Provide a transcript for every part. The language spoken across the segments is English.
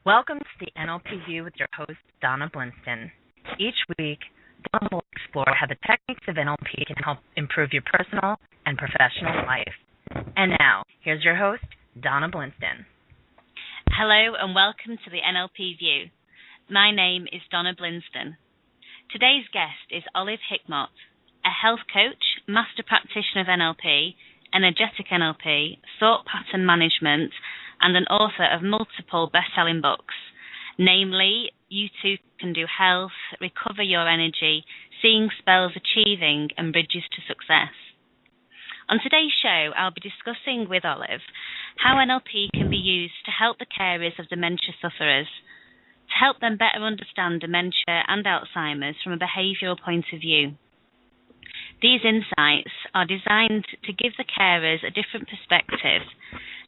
Welcome to the NLP View with your host, Donna Blinston. Each week, Donna will explore how the techniques of NLP can help improve your personal and professional life. And now, here's your host, Donna Blinston. Hello and welcome to the NLP View. My name is Donna Blinston. Today's guest is Olive Hickmott, a health coach, master practitioner of NLP, energetic NLP, thought pattern management, and an author of multiple best-selling books, namely You Too Can Do Health, Recover Your Energy, Seeing Spells Achieving, and Bridges to Success. On today's show, I'll be discussing with Olive how NLP can be used to help the carers of dementia sufferers, to help them better understand dementia and Alzheimer's from a behavioural point of view. These insights are designed to give the carers a different perspective,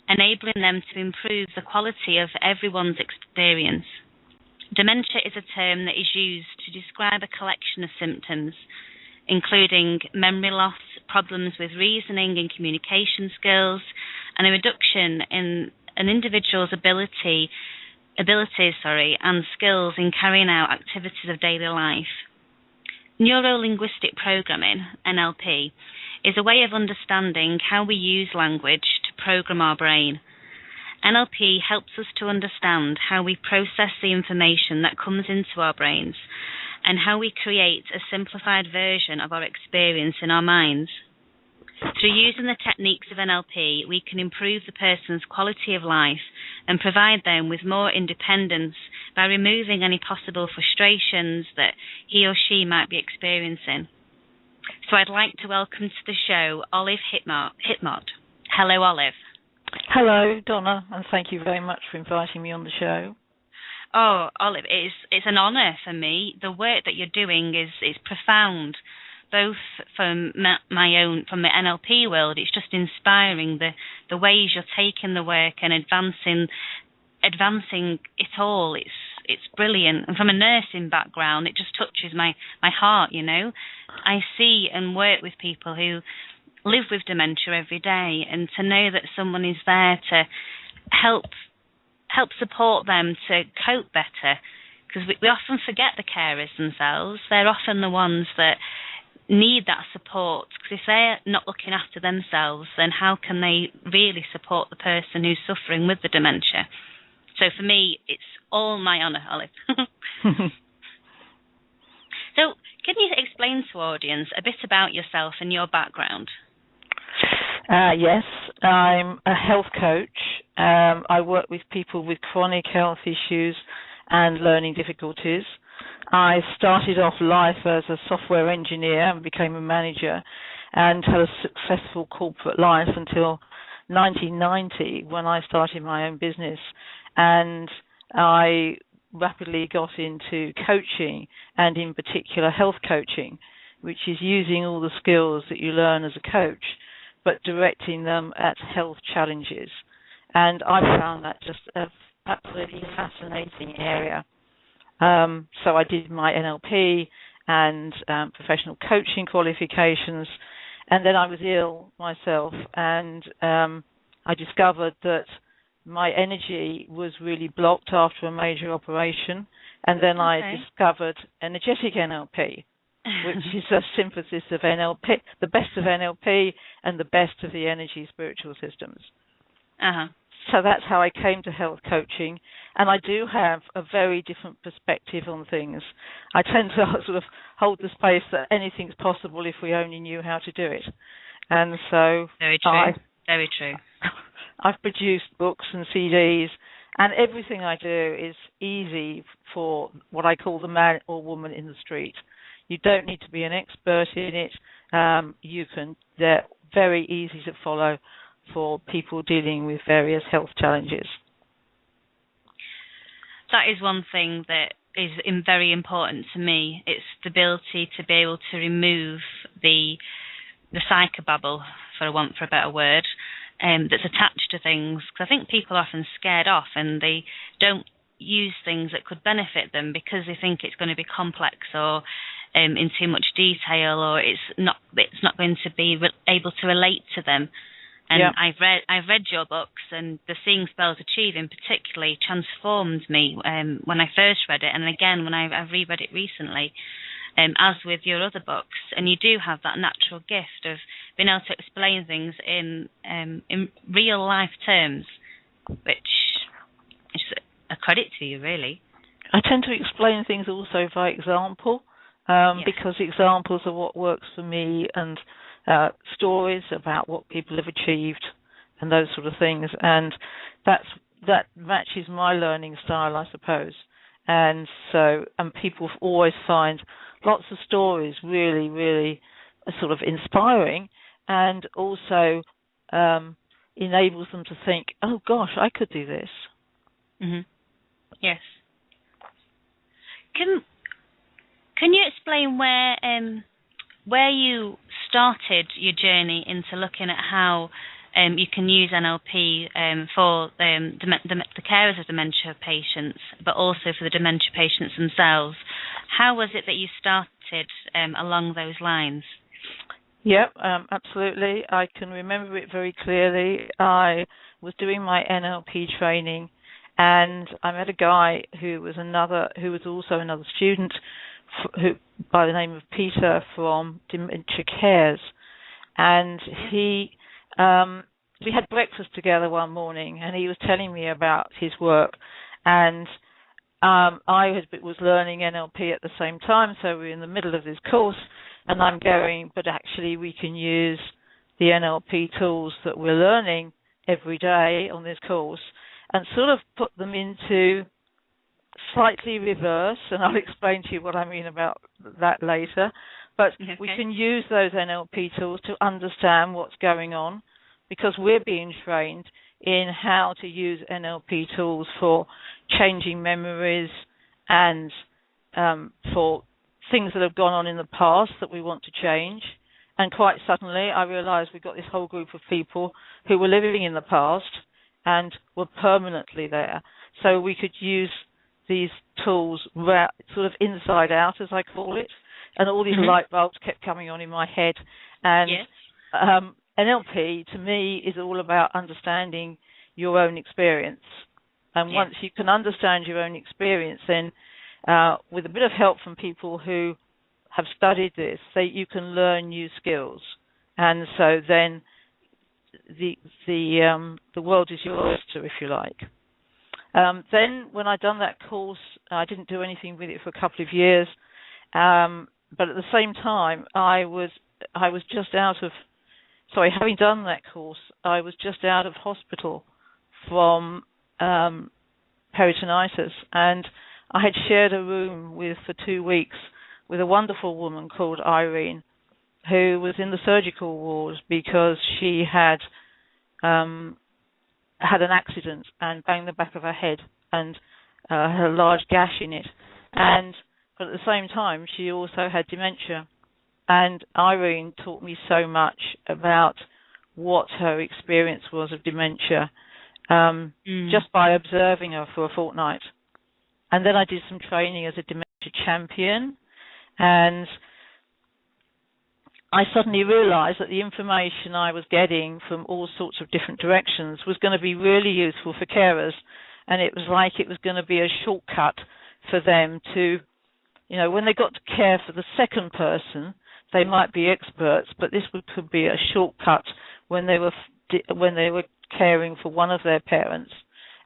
enabling them to improve the quality of everyone's experience. Dementia is a term that is used to describe a collection of symptoms, including memory loss, problems with reasoning and communication skills, and a reduction in an individual's abilities and skills in carrying out activities of daily life. Neuro-Linguistic Programming, NLP, is a way of understanding how we use language to program our brain. NLP helps us to understand how we process the information that comes into our brains and how we create a simplified version of our experience in our minds. Through using the techniques of NLP, we can improve the person's quality of life and provide them with more independence by removing any possible frustrations that he or she might be experiencing. So I'd like to welcome to the show Olive Hickmott. Hello, Olive. Hello, Donna, and thank you very much for inviting me on the show. Oh, Olive, it's an honour for me. The work that you're doing is profound, both from from the NLP world. It's just inspiring the ways you're taking the work and advancing it all. It's brilliant. And from a nursing background, it just touches my heart, you know. I see and work with people who live with dementia every day, and to know that someone is there to help support them to cope better, because we often forget the carers themselves. They're often the ones that need that support, because if they're not looking after themselves, then how can they really support the person who's suffering with the dementia? So for me, it's all my honour, Olive. So can you explain to our audience a bit about yourself and your background? Yes, I'm a health coach. I work with people with chronic health issues and learning difficulties. I started off life as a software engineer and became a manager and had a successful corporate life until 1990 when I started my own business. And I rapidly got into coaching, and in particular health coaching, which is using all the skills that you learn as a coach, but directing them at health challenges. And I found that just an absolutely fascinating area. So I did my NLP and professional coaching qualifications, and then I was ill myself, and I discovered that my energy was really blocked after a major operation, and then I discovered energetic NLP, which is a synthesis of NLP, the best of NLP and the best of the energy spiritual systems. So that's how I came to health coaching, and I do have a very different perspective on things. I tend to sort of hold the space that anything's possible if we only knew how to do it. And so very true. Very true. I've produced books and CDs, and everything I do is easy for what I call the man or woman in the street. You don't need to be an expert in it. They're very easy to follow for people dealing with various health challenges. That is one thing that is very important to me. It's the ability to be able to remove the psychobabble, for a better word, that's attached to things. Because I think people are often scared off and they don't use things that could benefit them because they think it's going to be complex or in too much detail, or it's not going to be able to relate to them. And Yeah. I've read your books, and the Seeing Spells Achieving particularly transformed me when I first read it, and again when I've reread it recently, as with your other books. And you do have that natural gift of being able to explain things in real life terms, which is a credit to you, really. I tend to explain things also by example, because examples are what works for me, and stories about what people have achieved and those sort of things. And that matches my learning style, I suppose. And people always find lots of stories really, really sort of inspiring, and also enables them to think, oh gosh, I could do this. Mm-hmm. Yes. Can you explain where you started your journey into looking at how you can use NLP for the carers of dementia patients, but also for the dementia patients themselves? How was it that you started along those lines? Yep, absolutely. I can remember it very clearly. I was doing my NLP training, and I met a guy who was also another student, who by the name of Peter from Dementia Cares, and we had breakfast together one morning, and he was telling me about his work, and I was learning NLP at the same time, so we were in the middle of this course, and I'm going, but actually we can use the NLP tools that we're learning every day on this course and sort of put them into slightly reverse, and I'll explain to you what I mean about that later. But okay. We can use those NLP tools to understand what's going on, because we're being trained in how to use NLP tools for changing memories and for things that have gone on in the past that we want to change. And quite suddenly I realized we've got this whole group of people who were living in the past and were permanently there. So we could use these tools sort of inside out, as I call it, and all these light bulbs kept coming on in my head. And NLP, to me, is all about understanding your own experience. And once you can understand your own experience, then with a bit of help from people who have studied this, you can learn new skills. And so then the world is your oyster, if you like. Then when I'd done that course, I didn't do anything with it for a couple of years. But at the same time, having done that course, I was just out of hospital from peritonitis, and I had shared a room for 2 weeks with a wonderful woman called Irene, who was in the surgical ward because she had had an accident and banged the back of her head and had a large gash in it. But at the same time, she also had dementia. And Irene taught me so much about what her experience was of dementia just by observing her for a fortnight. And then I did some training as a dementia champion, and I suddenly realized that the information I was getting from all sorts of different directions was going to be really useful for carers, and it was like it was going to be a shortcut for them to, when they got to care for the second person, they might be experts, but this could be a shortcut when they were caring for one of their parents,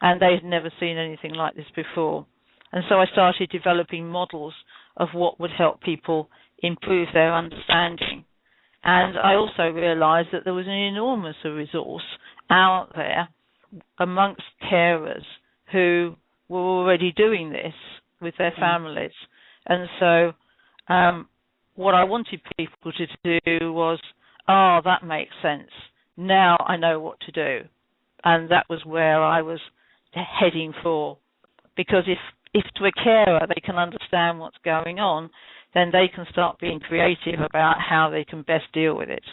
and they had never seen anything like this before. And so I started developing models of what would help people improve their understanding. And I also realized that there was an enormous resource out there amongst carers who were already doing this with their families. And so what I wanted people to do was, that makes sense. Now I know what to do. And that was where I was heading for. Because if to a carer they can understand what's going on, then they can start being creative about how they can best deal with it.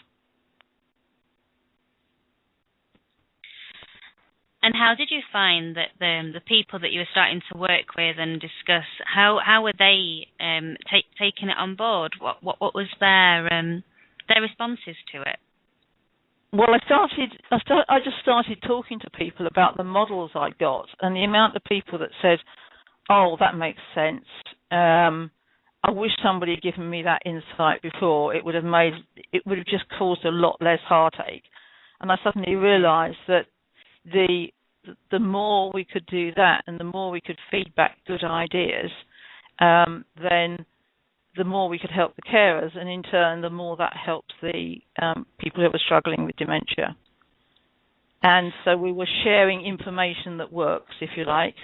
And how did you find that the people that you were starting to work with and discuss, how were they taking it on board? What was their responses to it? Well, I just started talking to people about the models I got, and the amount of people that said, "Oh, that makes sense. I wish somebody had given me that insight before. It would have just caused a lot less heartache." And I suddenly realised that the more we could do that, and the more we could feed back good ideas, then the more we could help the carers, and in turn, the more that helped the people who were struggling with dementia. And so we were sharing information that works, if you like.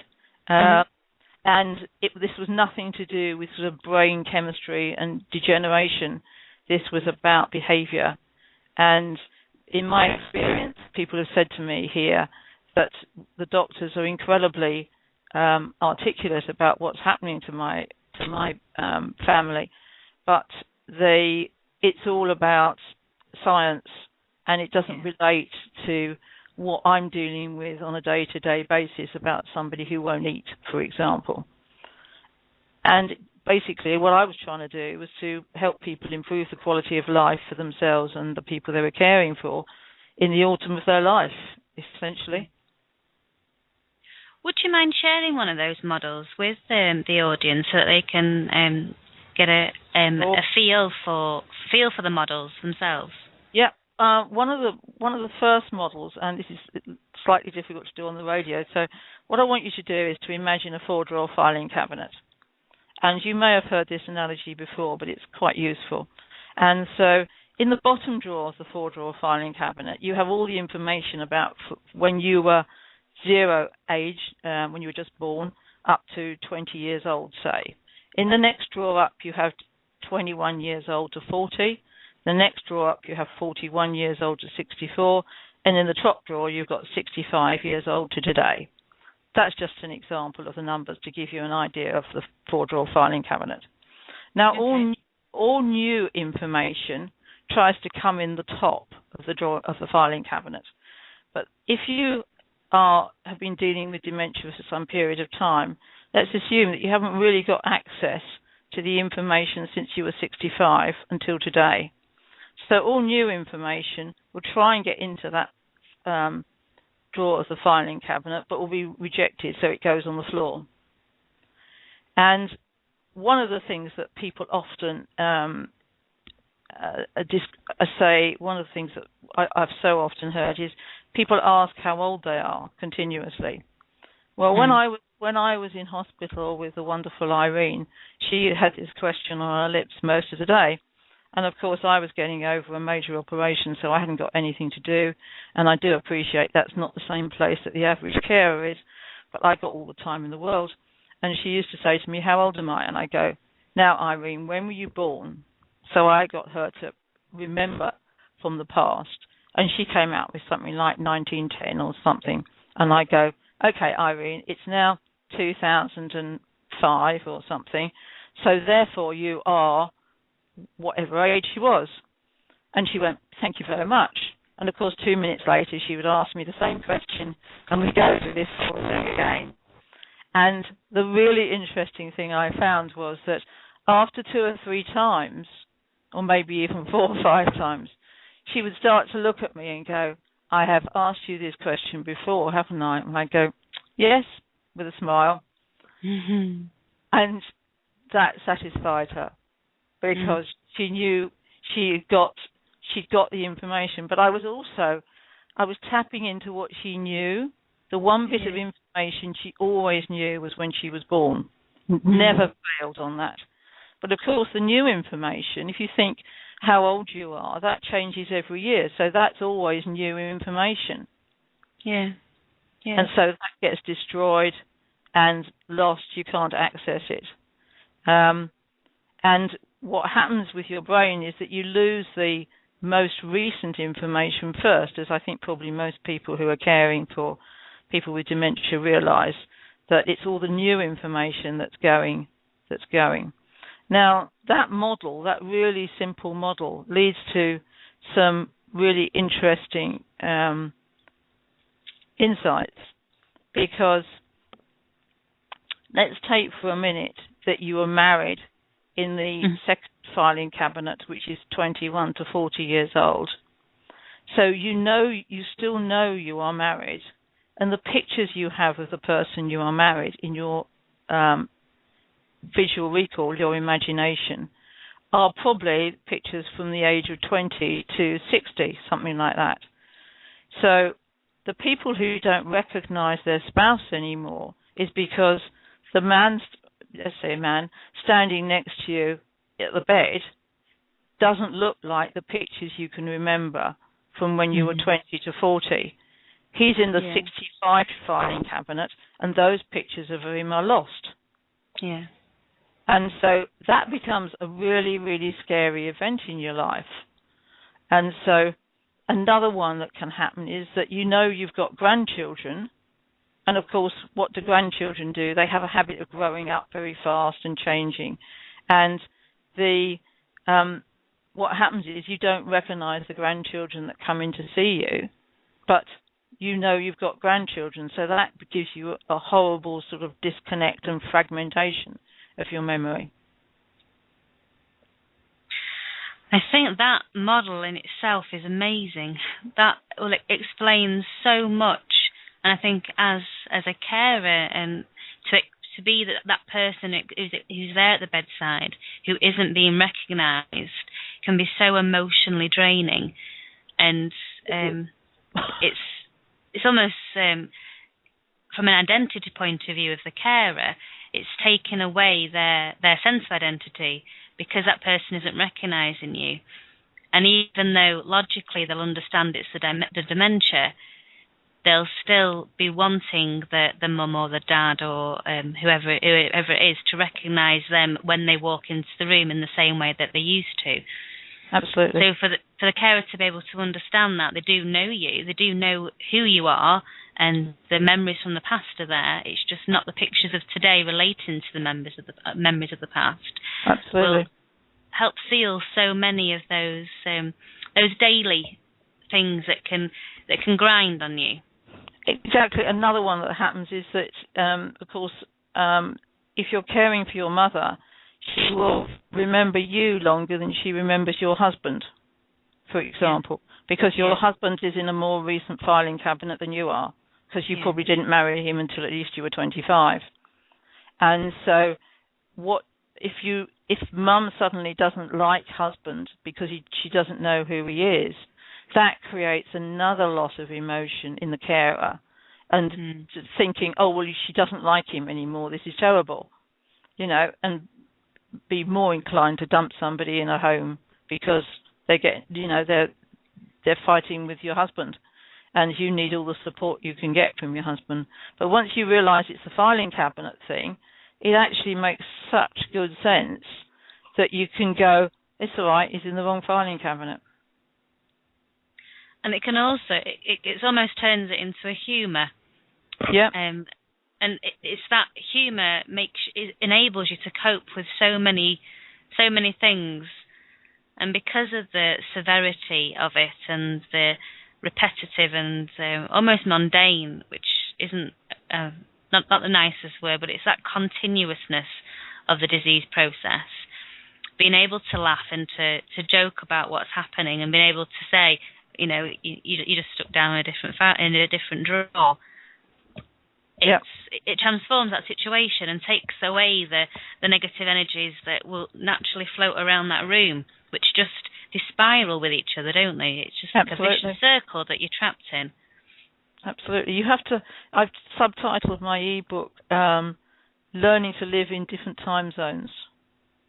And this was nothing to do with sort of brain chemistry and degeneration. This was about behaviour. And in my experience, people have said to me here that the doctors are incredibly articulate about what's happening to my family, but it's all about science, and it doesn't relate to what I'm dealing with on a day-to-day basis about somebody who won't eat, for example. And basically what I was trying to do was to help people improve the quality of life for themselves and the people they were caring for in the autumn of their life, essentially. Would you mind sharing one of those models with the audience so that they can get a feel for the models themselves? Yeah. One of the first models, and this is slightly difficult to do on the radio, so what I want you to do is to imagine a 4-drawer filing cabinet. And you may have heard this analogy before, but it's quite useful. And so in the bottom drawer of the 4-drawer filing cabinet, you have all the information about when you were 0 age, when you were just born, up to 20 years old, say. In the next drawer up, you have 21 years old to 40. The next drawer up, you have 41 years old to 64. And in the top drawer, you've got 65 years old to today. That's just an example of the numbers to give you an idea of the 4-drawer filing cabinet. Now, all new information tries to come in the top of the drawer of the filing cabinet. But if you have been dealing with dementia for some period of time, let's assume that you haven't really got access to the information since you were 65 until today. So all new information will try and get into that drawer of the filing cabinet, but will be rejected, so it goes on the floor. And one of the things that people often say, one of the things that I've so often heard is people ask how old they are continuously. Well, when I was in hospital with the wonderful Irene, she had this question on her lips most of the day. And of course, I was getting over a major operation, so I hadn't got anything to do. And I do appreciate that's not the same place that the average carer is, but I got all the time in the world. And she used to say to me, "How old am I?" And I go, "Now, Irene, when were you born?" So I got her to remember from the past. And she came out with something like 1910 or something. And I go, "Okay, Irene, it's now 2005 or something. So therefore you are whatever age she was." And she went, "Thank you very much." And of course, 2 minutes later, she would ask me the same question, and we go through this sort of thing again. And the really interesting thing I found was that after 2 or 3 times, or maybe even 4 or 5 times, she would start to look at me and go, "I have asked you this question before, haven't I?" And I go, "Yes," with a smile. Mm-hmm. And that satisfied her, because she knew she'd got the information. But I was tapping into what she knew. The one bit of information she always knew was when she was born. Never failed on that. But of course, the new information, if you think how old you are, that changes every year. So that's always new information. Yeah. And so that gets destroyed and lost. You can't access it. And what happens with your brain is that you lose the most recent information first, as I think probably most people who are caring for people with dementia realise, that it's all the new information that's going. Now, that model, that really simple model, leads to some really interesting insights, because let's take for a minute that you were married in the second filing cabinet, which is 21 to 40 years old. So you still know you are married, and the pictures you have of the person you are married in your visual recall, your imagination, are probably pictures from the age of 20 to 60, something like that. So the people who don't recognize their spouse anymore is because the man, let's say a man, standing next to you at the bed doesn't look like the pictures you can remember from when you were 20 to 40. He's in the 65 filing cabinet, and those pictures of him are lost. Yeah. And so that becomes a really, really scary event in your life. And so another one that can happen is that you've got grandchildren, and of course, what do grandchildren do? They have a habit of growing up very fast and changing. And what happens is you don't recognize the grandchildren that come in to see you, but you've got grandchildren, so that gives you a horrible sort of disconnect and fragmentation of your memory. I think that model in itself is amazing. It explains so much, and I think as a carer, and to be that person who's there at the bedside who isn't being recognised can be so emotionally draining, and it's almost from an identity point of view of the carer, it's taken away their sense of identity because that person isn't recognising you. And even though logically they'll understand it's the dementia, they'll still be wanting the mum or the dad or whoever it is to recognise them when they walk into the room in the same way that they used to. Absolutely. So for the carer to be able to understand that, they do know you, they do know who you are, and the memories from the past are there. It's just not the pictures of today relating to the memories of the past. Absolutely. Will help seal so many of those daily things that can grind on you. Exactly. Another one that happens is that, of course, if you're caring for your mother, she will remember you longer than she remembers your husband, for example, because your husband is in a more recent filing cabinet than you are, because you probably didn't marry him until at least you were 25. And so if mum suddenly doesn't like husband because she doesn't know who he is, that creates another loss of emotion in the carer, and thinking, oh, well, she doesn't like him anymore, this is terrible, and be more inclined to dump somebody in a home because they get, they're fighting with your husband, and you need all the support you can get from your husband. But once you realise it's a filing cabinet thing, it actually makes such good sense that you can go, it's all right, he's in the wrong filing cabinet. And it can also, it almost turns it into a humour. Yeah. And it's that humour enables you to cope with so many things. And because of the severity of it and the repetitive and almost mundane, which isn't not the nicest word, but it's that continuousness of the disease process, being able to laugh and to joke about what's happening and being able to say, you just stuck down in a different drawer. It transforms that situation and takes away the negative energies that will naturally float around that room, which they spiral with each other, don't they? It's just like a vicious circle that you're trapped in. Absolutely. I've subtitled my ebook, Learning to Live in Different Time Zones.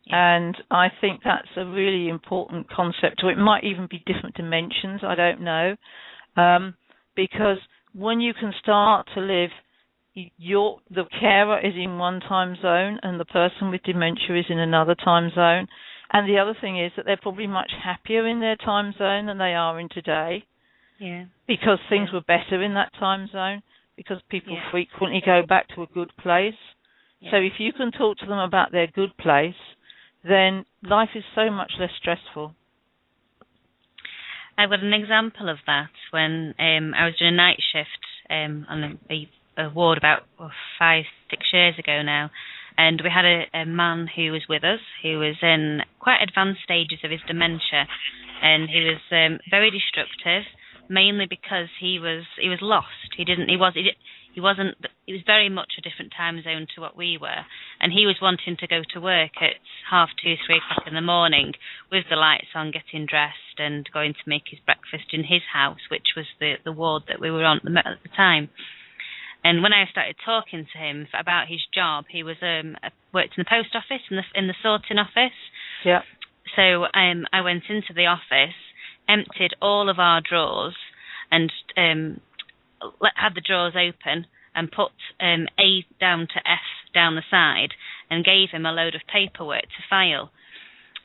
Yeah. And I think that's a really important concept, or it might even be different dimensions, I don't know. Because when you can start to live, the carer is in one time zone and the person with dementia is in another time zone. And the other thing is that they're probably much happier in their time zone than they are in today. Yeah. Because things were better in that time zone, because people frequently go back to a good place. Yeah. So if you can talk to them about their good place, then life is so much less stressful. I've got an example of that when I was doing a night shift on a ward about 5-6 years ago now, and we had a man who was with us who was in quite advanced stages of his dementia, and he was very destructive, mainly because he was lost. He was very much a different time zone to what we were, and he was wanting to go to work at 2:30, 3:00 in the morning with the lights on, getting dressed and going to make his breakfast in his house, which was the ward that we were on at the time. And when I started talking to him about his job, he was worked in the post office, in the sorting office. Yeah. So I went into the office, emptied all of our drawers, and had the drawers open and put A down to F down the side and gave him a load of paperwork to file.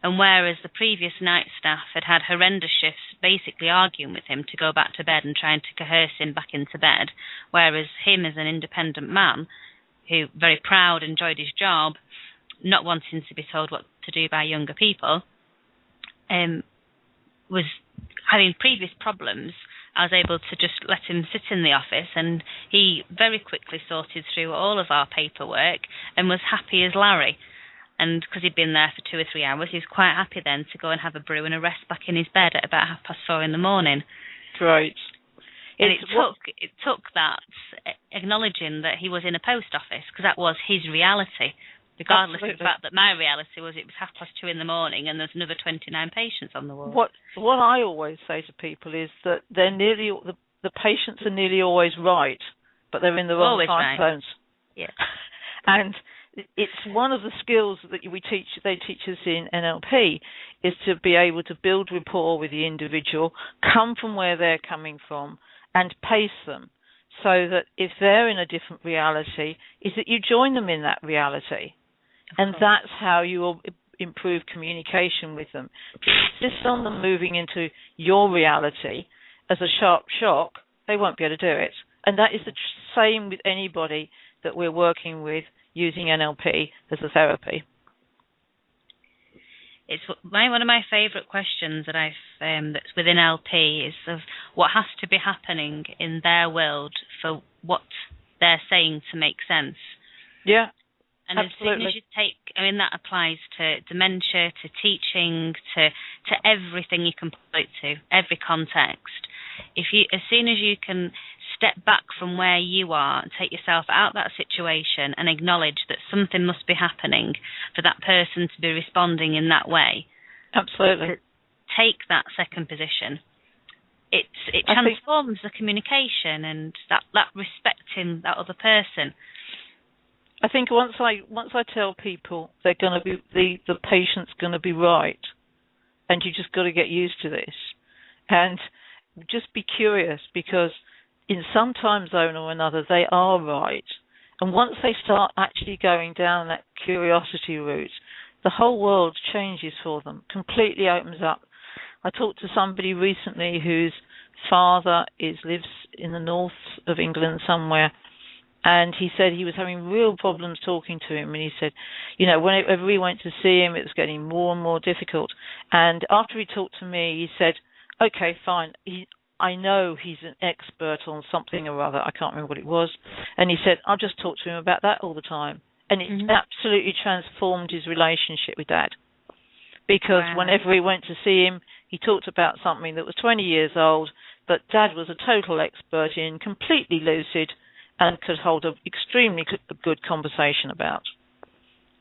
And whereas the previous night staff had horrendous shifts basically arguing with him to go back to bed and trying to coerce him back into bed, whereas him as an independent man who very proud, enjoyed his job, not wanting to be told what to do by younger people, was having previous problems, I was able to just let him sit in the office, and he very quickly sorted through all of our paperwork and was happy as Larry. And because he'd been there for 2 or 3 hours, he was quite happy then to go and have a brew and a rest back in his bed at about 4:30 in the morning. Right. And it took that acknowledging that he was in a post office, because that was his reality, regardless of the fact that my reality was it was 2:30 in the morning and there's another 29 patients on the ward. What I always say to people is that they're the patients are nearly always right, but they're in the wrong time zones. Yeah. And it's one of the skills that they teach us in NLP, is to be able to build rapport with the individual, come from where they're coming from, and pace them, so that if they're in a different reality, is that you join them in that reality. And that's how you will improve communication with them. If you insist on them moving into your reality as a sharp shock, they won't be able to do it. And that is the same with anybody that we're working with using NLP as a therapy. It's one of my favourite questions that that's within LP is of what has to be happening in their world for what they're saying to make sense. Yeah, and absolutely. As soon as you that applies to dementia, to teaching, to everything you can put it to, every context. As soon as you can step back from where you are and take yourself out of that situation and acknowledge that something must be happening for that person to be responding in that way. Absolutely. Take that second position. It transforms the communication and that respecting that other person. I think once I tell people they're going to be the patient's going to be right, and you just got to get used to this, and just be curious, because in some time zone or another, they are right. And once they start actually going down that curiosity route, the whole world changes for them, completely opens up. I talked to somebody recently whose father lives in the north of England somewhere, and he said he was having real problems talking to him. And he said, whenever we went to see him, it was getting more and more difficult. And after he talked to me, he said, okay, fine. I know he's an expert on something or other. I can't remember what it was. And he said, I'll just talk to him about that all the time. And it absolutely transformed his relationship with Dad. Because whenever we went to see him, he talked about something that was 20 years old, but Dad was a total expert in, completely lucid, and could hold an extremely good conversation about.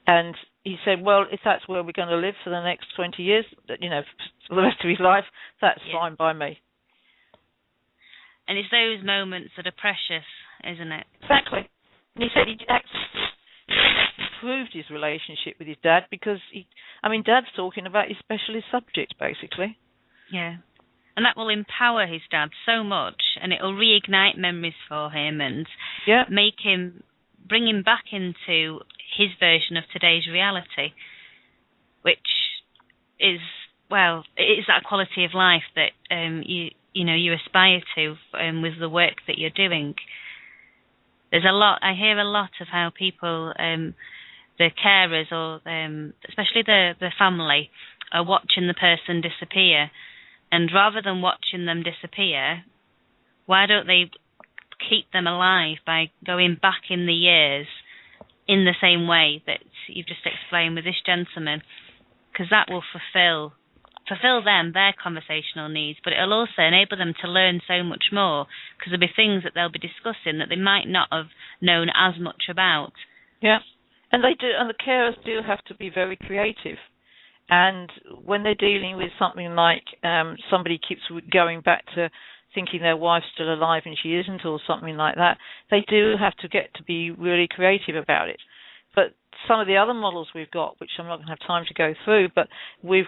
And he said, well, if that's where we're going to live for the next 20 years, for the rest of his life, that's fine by me. And it's those moments that are precious, isn't it? Exactly. And he said he improved his relationship with his dad because Dad's talking about his specialist subject, basically. Yeah. And that will empower his dad so much, and it will reignite memories for him and bring him back into his version of today's reality, which is, it is that quality of life that you aspire to with the work that you're doing. I hear a lot of how people, the carers or especially the family, are watching the person disappear. And rather than watching them disappear, why don't they keep them alive by going back in the years in the same way that you've just explained with this gentleman? Because that will fulfill fulfill their conversational needs, but it'll also enable them to learn so much more, because there'll be things that they'll be discussing that they might not have known as much about. Yeah, and they do, and the carers do have to be very creative. And when they're dealing with something like somebody keeps going back to thinking their wife's still alive and she isn't, or something like that, they do have to get to be really creative about it. But some of the other models we've got, which I'm not going to have time to go through, but we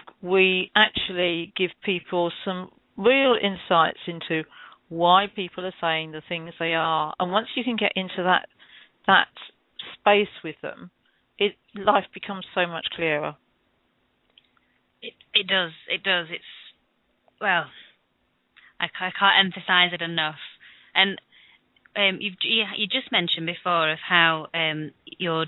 actually give people some real insights into why people are saying the things they are. And once you can get into that space with them, life becomes so much clearer. It does. It's, well, I can't emphasize it enough. And you just mentioned before of how you're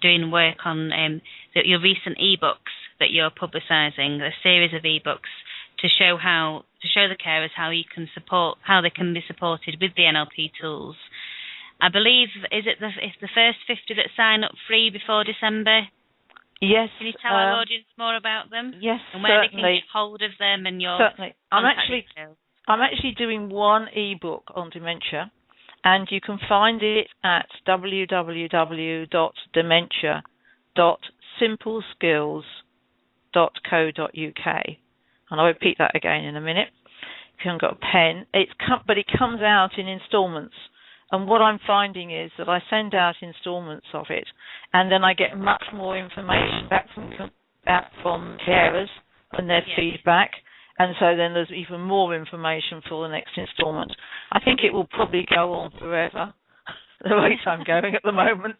doing work on your recent ebooks that you're publicising, a series of ebooks to show the carers how they can be supported with the NLP tools. I believe, is it the first 50 that sign up free before December? Yes. Can you tell our audience more about them? Yes, and where certainly. they can get hold of them and your certainly. I'm details? actually doing one ebook on dementia, and you can find it at www.dementia.simpleskills.co.uk. And I'll repeat that again in a minute. If you haven't got a pen, but it comes out in installments. And what I'm finding is that I send out installments of it, and then I get much more information back from carers and their feedback, and so then there's even more information for the next installment. I think it will probably go on forever, the rate I'm going at the moment,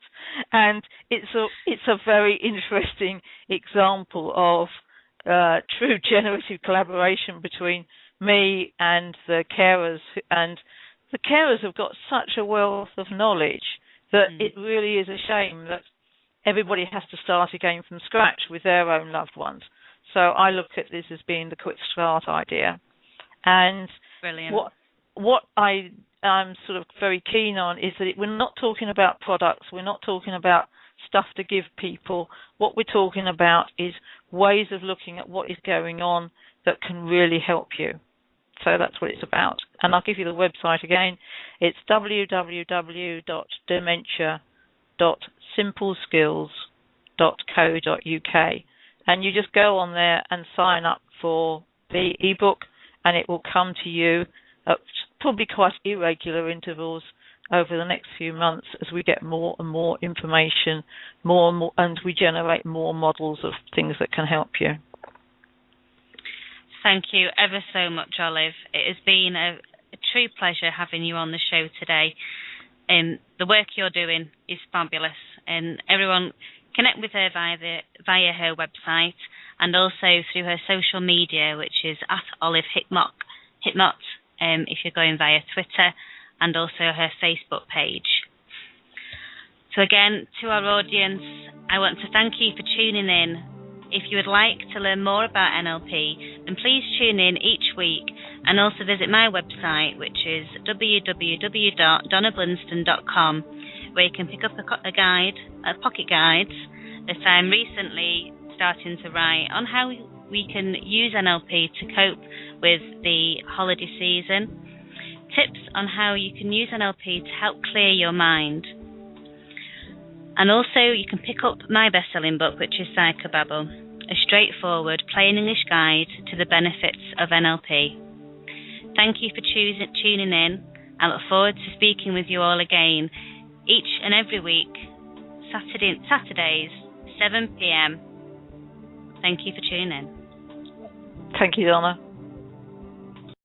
and it's a very interesting example of true generative collaboration between me and the carers, and the carers have got such a wealth of knowledge that it really is a shame that everybody has to start again from scratch with their own loved ones. So I look at this as being the quick start idea. And brilliant. What I'm sort of very keen on is that we're not talking about products, we're not talking about stuff to give people. What we're talking about is ways of looking at what is going on that can really help you. So that's what it's about. And I'll give you the website again. It's www.dementia.simpleskills.co.uk. And you just go on there and sign up for the ebook, and it will come to you at probably quite irregular intervals over the next few months as we get more and more information, more and more, and we generate more models of things that can help you. Thank you ever so much, Olive. It has been a true pleasure having you on the show today. The work you're doing is fabulous, and everyone connect with her via her website and also through her social media, which is at Olive Hickmott, if you're going via Twitter, and also her Facebook page. So again, to our audience, I want to thank you for tuning in. If you would like to learn more about NLP, then please tune in each week and also visit my website, which is www.donnablinston.com, where you can pick up a pocket guides that I'm recently starting to write on how we can use NLP to cope with the holiday season, tips on how you can use NLP to help clear your mind. And also you can pick up my best-selling book, which is Psychobabble, a straightforward, plain English guide to the benefits of NLP. Thank you for tuning in. I look forward to speaking with you all again each and every week, Saturdays, 7 p.m. Thank you for tuning in. Thank you, Donna.